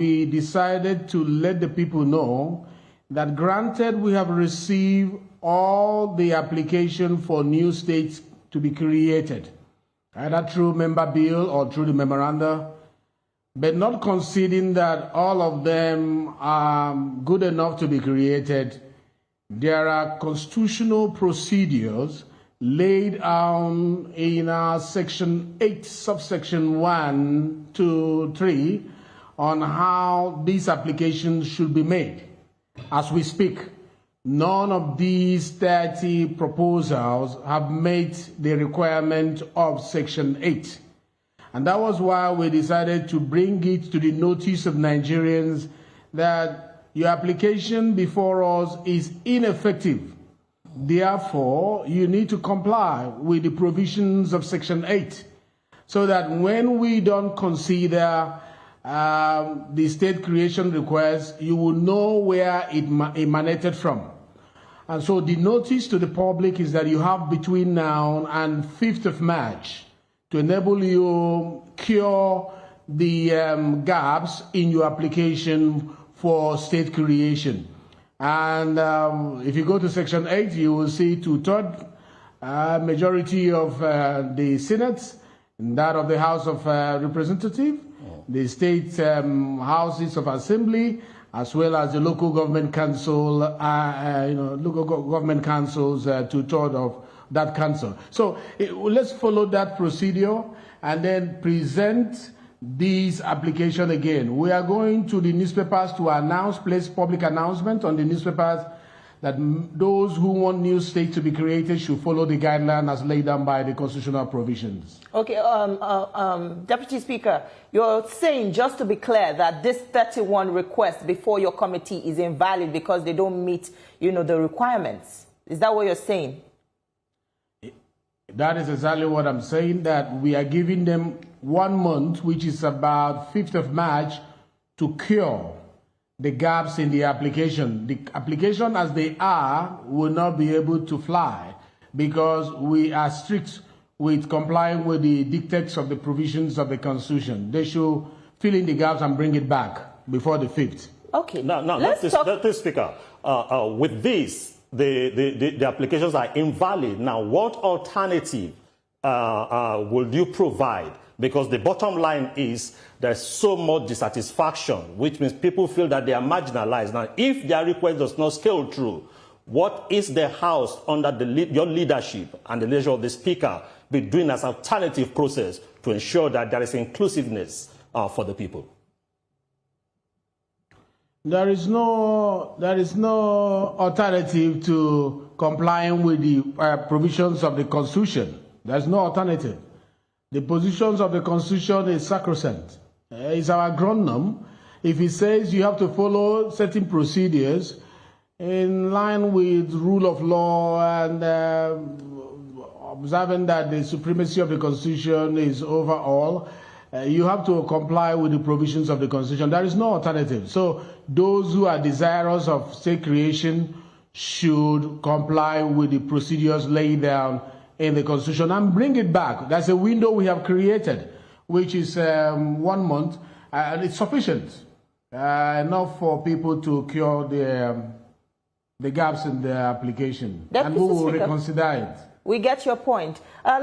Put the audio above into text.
we decided to let the people know that granted we have received all the application for new states to be created, either through member bill or through the memoranda, but not conceding that all of them are good enough to be created. There are constitutional procedures laid down in our Section 8, subsection 1 to 3, on how these applications should be made. As we speak, none of these 30 proposals have met the requirement of Section 8. And that was why we decided to bring it to the notice of Nigerians that your application before us is ineffective. Therefore, you need to comply with the provisions of Section 8 so that when we don't consider the state creation request, you will know where it emanated from. And so the notice to the public is that you have between now and 5th of March to enable you cure the gaps in your application for state creation. And if you go to Section 8, you will see 2/3 majority of the Senate, and that of the House of Representatives, the state houses of assembly, as well as the local government council, local government councils, 2/3 of that council. So let's follow that procedure and then present this application again. We are going to the newspapers to announce, place public announcement on the newspapers that those who want new states to be created should follow the guideline as laid down by the constitutional provisions. Okay, Deputy Speaker, you're saying, just to be clear, that this 31 request before your committee is invalid because they don't meet, the requirements. Is that what you're saying? That is exactly what I'm saying, that we are giving them 1 month, which is about 5th of March, to cure the gaps in the application. The application as they are will not be able to fly because we are strict with complying with the dictates of the provisions of the Constitution. They should fill in the gaps and bring it back before the 5th. Okay. Now let this Speaker, with this, the applications are invalid. Now, what alternative will you provide? Because the bottom line is there's so much dissatisfaction, which means people feel that they are marginalized. Now, if their request does not scale through, what is the House, under your leadership and the leadership of the Speaker, be doing as alternative process to ensure that there is inclusiveness for the people? There is no alternative to complying with the provisions of the Constitution. There's no alternative. The positions of the Constitution is sacrosanct. It's our agronom. If it says you have to follow certain procedures in line with rule of law and observing that the supremacy of the Constitution is over all, you have to comply with the provisions of the Constitution. There is no alternative. So those who are desirous of state creation should comply with the procedures laid down in the Constitution and bring it back. That's a window we have created, which is 1 month, and it's sufficient enough for people to cure the gaps in the application. Deputy and we will Speaker, reconsider it. We get your point.